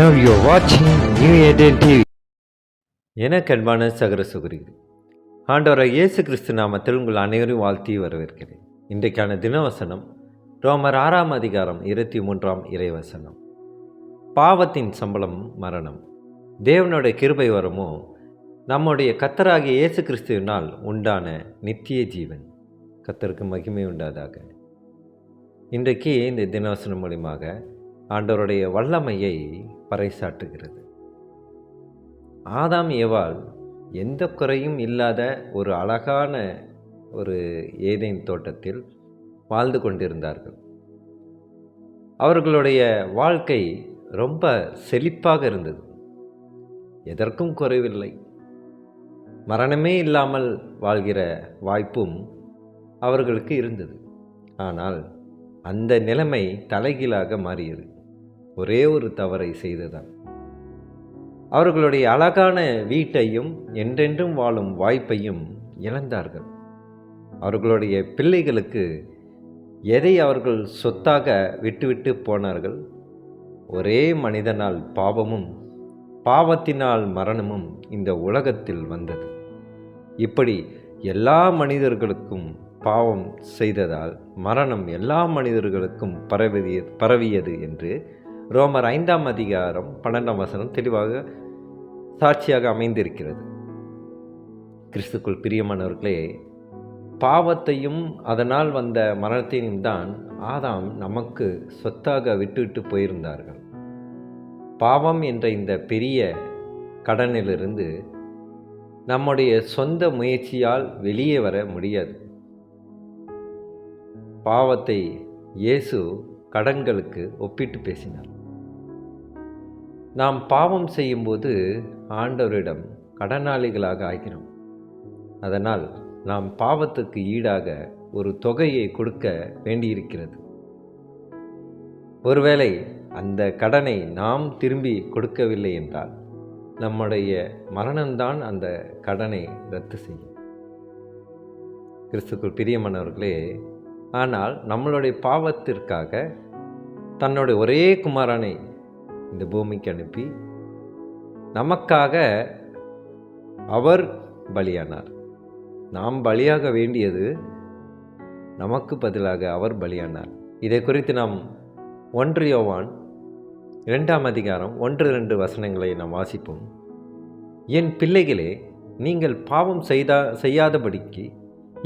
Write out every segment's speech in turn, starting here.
Now you are watching New Eden TV. எனக்கு அன்பான சகர சகோதரிகளே, ஆண்டவராகிய இயேசு கிறிஸ்து நாமத்தில் உங்கள் அனைவரையும் வாழ்த்தி வரவேற்கிறேன். இன்றைக்கான தினவசனம் ரோமர் 6 அதிகாரம் 23 இறைவசனம். பாவத்தின் சம்பளம் மரணம், தேவனுடைய கிருபை வரமோ நம்முடைய கர்த்தராகிய இயேசு கிறிஸ்துவினால் உண்டான நித்திய ஜீவன். கர்த்தருக்கு மகிமை உண்டாதாக. இன்றைக்கு இந்த தினவசனம் மூலியமாக ஆண்டவருடைய வல்லமையை பறைசாற்றுகிறது. ஆதாம் ஏவாள் எந்த குறையும் இல்லாத ஒரு அழகான ஒரு ஏதேன் தோட்டத்தில் வாழ்ந்து கொண்டிருந்தார்கள். அவர்களுடைய வாழ்க்கை ரொம்ப செழிப்பாக இருந்தது. எதற்கும் குறைவில்லை. மரணமே இல்லாமல் வாழ்கிற வாய்ப்பும் அவர்களுக்கு இருந்தது. ஆனால் அந்த நிலைமை தலைகீழாக மாறியது. ஒரே ஒரு தவறை செய்ததால் அவர்களுடைய அழகான வீட்டையும் என்றென்றும் வாழும் வாய்ப்பையும் இழந்தார்கள். அவர்களுடைய பிள்ளைகளுக்கு எதை அவர்கள் சொத்தாக விட்டுவிட்டு போனார்கள்? ஒரே மனிதனால் பாவமும் பாவத்தினால் மரணமும் இந்த உலகத்தில் வந்தது. இப்படி எல்லா மனிதர்களுக்கும் பாவம் செய்ததால் மரணம் எல்லா மனிதர்களுக்கும் பரவியது என்று ரோமர் 5 அதிகாரம் 12 தெளிவாக சாட்சியாக அமைந்திருக்கிறது. கிறிஸ்துக்குள் பிரியமானவர்களே, பாவத்தையும் அதனால் வந்த மரணத்தையும் தான் ஆதாம் நமக்கு சொத்தாக விட்டுவிட்டு போயிருந்தார்கள். பாவம் என்ற இந்த பெரிய கடனிலிருந்து நம்முடைய சொந்த முயற்சியால் வெளியே வர முடியாது. பாவத்தை இயேசு கடன்களுக்கு ஒப்பிட்டு பேசினார். நாம் பாவம் செய்யும்போது ஆண்டவரிடம் கடனாளிகளாக ஆகிறோம். அதனால் நாம் பாவத்துக்கு ஈடாக ஒரு தொகையை கொடுக்க வேண்டியிருக்கிறது. ஒருவேளை அந்த கடனை நாம் திரும்பி கொடுக்கவில்லை என்றால் நம்முடைய மரணம்தான் அந்த கடனை ரத்து செய்யும். கிறிஸ்துக்குள் பிரியமானவர்களே, ஆனால் நம்மளுடைய பாவத்திற்காக தன்னுடைய ஒரே குமாரனை இந்த பூமிக்கு அனுப்பி நமக்காக அவர் பலியானார். நாம் பலியாக வேண்டியது நமக்கு பதிலாக அவர் பலியானார். இதை குறித்து நாம் 1 யோவான் 2 அதிகாரம் 1-2 வசனங்களை நாம் வாசிப்போம். என் பிள்ளைகளே, நீங்கள் பாவம் செய்யாதபடிக்கு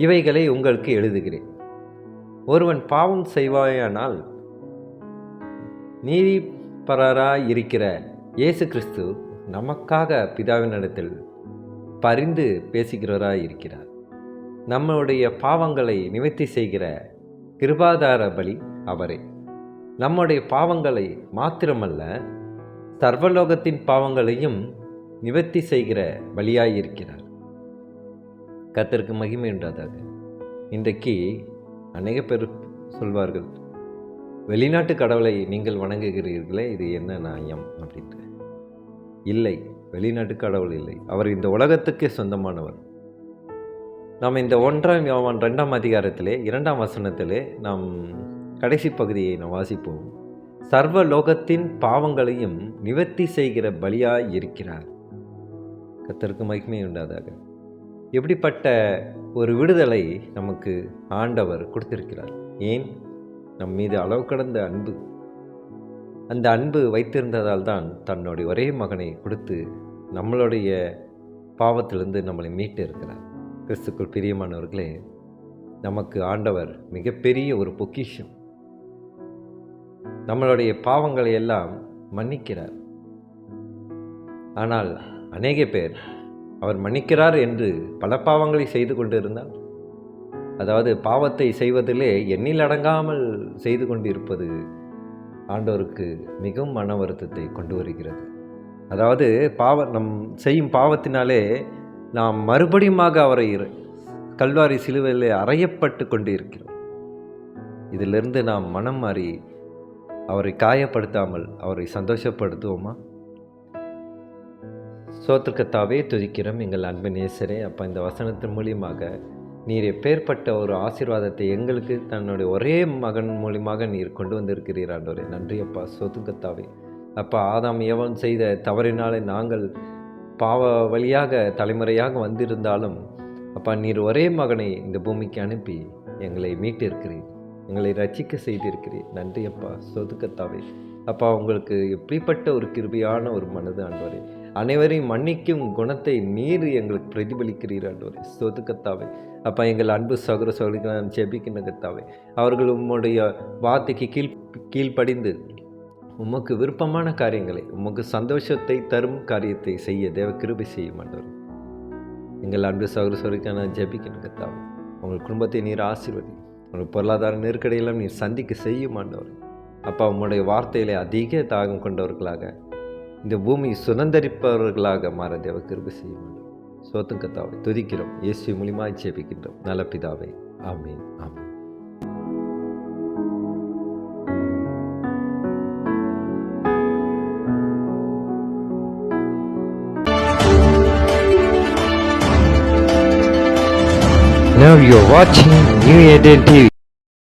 இவைகளை உங்களுக்கு எழுதுகிறேன். ஒருவன் பாவம் செய்வாயானால் நீதிபரராயிருக்கிற இயேசு கிறிஸ்து நமக்காக பிதாவினிடத்தில் பரிந்து பேசுகிறவராயிருக்கிறார். நம்முடைய பாவங்களை நிவர்த்தி செய்கிற கிருபாதார பலி அவரே. நம்முடைய பாவங்களை மாத்திரமல்ல, சர்வலோகத்தின் பாவங்களையும் நிவர்த்தி செய்கிற பலியாயிருக்கிறார். கர்த்தருக்கு மகிமை உண்டாதாக. இன்றைக்கு அநேக பேர் சொல்வார்கள், வெளிநாட்டு கடவுளை நீங்கள் வணங்குகிறீர்களே, இது என்ன நியாயம் அப்படின்ட்டு. இல்லை, வெளிநாட்டு கடவுள் இல்லை. அவர் இந்த உலகத்துக்கே சொந்தமானவர். நாம் இந்த 1 யோவான் 2 அதிகாரத்திலே 2 வசனத்திலே நாம் கடைசி பகுதியை நாம் வாசிப்போம். சர்வ லோகத்தின் பாவங்களையும் நிவர்த்தி செய்கிற பலியாய் இருக்கிறார். கர்த்தருக்கு மகிமை உண்டாதாக. எப்படிப்பட்ட ஒரு விடுதலை நமக்கு ஆண்டவர் கொடுத்திருக்கிறார். ஏன்? நம் மீது அளவு கடந்த அன்பு. அந்த அன்பு வைத்திருந்ததால் தான் தன்னுடைய ஒரே மகனை கொடுத்து நம்மளுடைய பாவத்திலிருந்து நம்மளை மீட்டு இருக்கிறார். கிறிஸ்துக்குள் பிரியமானவர்களே, நமக்கு ஆண்டவர் மிகப்பெரிய ஒரு பொக்கிஷம். நம்மளுடைய பாவங்களை எல்லாம் மன்னிக்கிறார். ஆனால் அநேக பேர் அவர் மன்னிக்கிறார் என்று பல பாவங்களை செய்து கொண்டிருந்தால், அதாவது பாவத்தை செய்வதிலே எண்ணில் அடங்காமல் செய்து கொண்டிருப்பது ஆண்டவருக்கு மிகவும் மன வருத்தத்தை கொண்டு வருகிறது. அதாவது நம் செய்யும் பாவத்தினாலே நாம் மறுபடியுமாக அவரை கல்வாரி சிலுவையில் அறையப்பட்டு கொண்டு இருக்கிறோம். இதிலிருந்து நாம் மனம் மாறி அவரை காயப்படுத்தாமல் அவரை சந்தோஷப்படுத்துவோமா? சோத்திரக்கத்தாவே துதிக்கிறோம் எங்கள் அன்பு நேசரே. அப்போ இந்த வசனத்தின் மூலியமாக நீர் எப்பேற்பட்ட ஒரு ஆசீர்வாதத்தை எங்களுக்கு தன்னுடைய ஒரே மகன் மூலியமாக நீர் கொண்டு வந்திருக்கிறீர் ஆண்டவரே. நன்றி அப்பா. சோத்துக்கத்தாவே அப்பா ஆதாம் ஏவாள் செய்த தவறினாலே நாங்கள் பாவ வழியாக தலைமுறையாக வந்திருந்தாலும் அப்பா நீர் ஒரே மகனை இந்த பூமிக்கு அனுப்பி எங்களை மீட்டிருக்கிறீர், எங்களை ரட்சிக்க செய்திருக்கிறீர். நன்றி அப்பா. சொதுக்கத்தாவே அப்பா, உங்களுக்கு எப்படிப்பட்ட ஒரு கிருபையான ஒரு மனது ஆண்டவரே. அனைவரையும் மன்னிக்கும் குணத்தை நீர் எங்களுக்கு பிரதிபலிக்கிறீர் ஆண்டவரே. சொதுக்கத்தாவே அப்பா, எங்கள் அன்பு சகோதர சகோதரிகளை நான் ஜெபிக்கின்ற கர்த்தாவே, அவர்கள் உம்முடைய வார்த்தைக்கு கீழ்ப்படிந்து உமக்கு விருப்பமான காரியங்களை, உமக்கு சந்தோஷத்தை தரும் காரியத்தை செய்ய தேவ கிருபை செய்யும் ஆண்டவரே. எங்கள் அன்பு சகோதர சகோதரிகளை நான் ஜெபிக்கின்ற கர்த்தாவே, உங்கள் குடும்பத்தை நீர் ஆசீர்வதி, உங்கள் பொருளாதார நெருக்கடியெல்லாம் நீர் சந்திக்க செய்யும் ஆண்டவரே. அப்பா, உம்முடைய வார்த்தையிலே அதிக தாகம் கொண்டவர்களாக இந்த பூமி சுதந்தரிப்பவர்களாக மாற தேவ கிருபை செய்யும். சோத்தும் கர்த்தாவை துதிக்கிறோம், இயேசு மூலமாய் ஜெபிக்கின்றோம் நல்ல பிதாவே. ஆமென், ஆமென். Now you're watching New Eden TV.